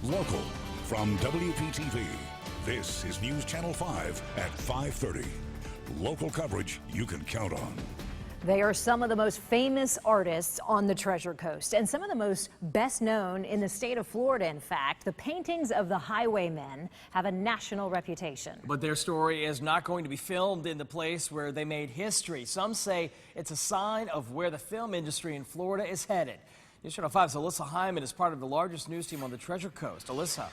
Local from WPTV. This is News Channel 5 at 5:30. Local coverage you can count on. They are some of the most famous artists on the Treasure Coast and some of the most best known in the state of Florida. In fact, the paintings of the Highwaymen have a national reputation. But their story is not going to be filmed in the place where they made history. Some say it's a sign of where the film industry in Florida is headed. News Channel 5's Alyssa Hyman is part of the largest news team on the Treasure Coast. Alyssa.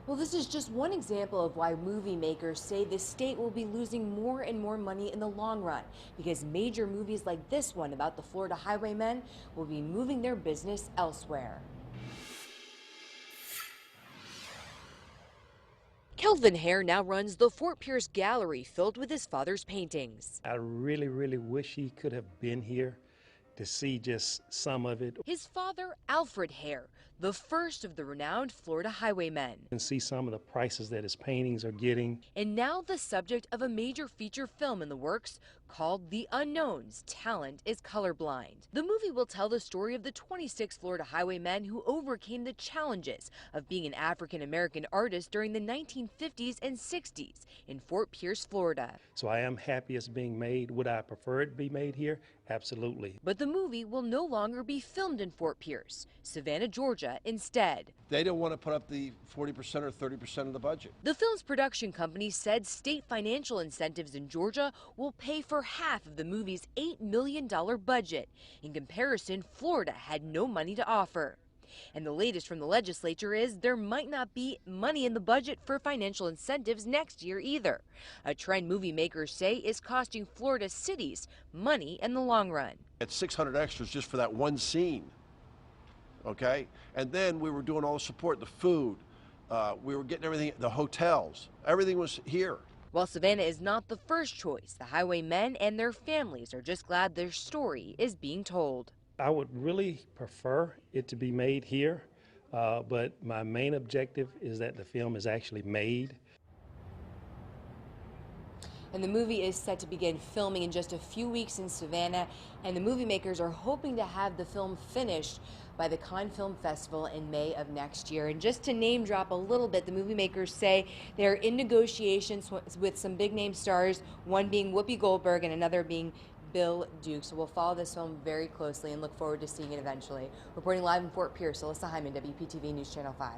Well, this is just one example of why movie makers say the state will be losing more and more money in the long run, because major movies like this one about the Florida Highwaymen will be moving their business elsewhere. Kelvin Hare now runs the Fort Pierce Gallery filled with his father's paintings. I really wish he could have been here to see just some of it. His father, Alfred Hare, the first of the renowned Florida Highwaymen. And see some of the prices that his paintings are getting. And now the subject of a major feature film in the works called The Unknowns, Talent is Colorblind. The movie will tell the story of the 26 Florida Highwaymen who overcame the challenges of being an African-American artist during the 1950s and 60s in Fort Pierce, Florida. So I am happy it's being made. Would I prefer it to be made here? Absolutely. But the movie will no longer be filmed in Fort Pierce, Savannah, Georgia instead. They don't want to put up the 40% or 30% of the budget. The film's production company said state financial incentives in Georgia will pay for half of the movie's $8 million budget. In comparison, Florida had no money to offer. And the latest from the legislature is there might not be money in the budget for financial incentives next year either. A trend movie makers say is costing Florida cities money in the long run. At 600 extras just for that one scene, okay? And then we were doing all the support, the food, we were getting everything, the hotels, everything was here. While Savannah is not the first choice, the Highwaymen and their families are just glad their story is being told. I would really prefer it to be made here, but my main objective is that the film is actually made. And the movie is set to begin filming in just a few weeks in Savannah, and the movie makers are hoping to have the film finished by the Cannes Film Festival in May of next year. And just to name drop a little bit, the movie makers say they're in negotiations with some big name stars, one being Whoopi Goldberg and another being Bill Duke. So we'll follow this film very closely and look forward to seeing it eventually. Reporting live in Fort Pierce, Alyssa Hyman, WPTV News Channel 5.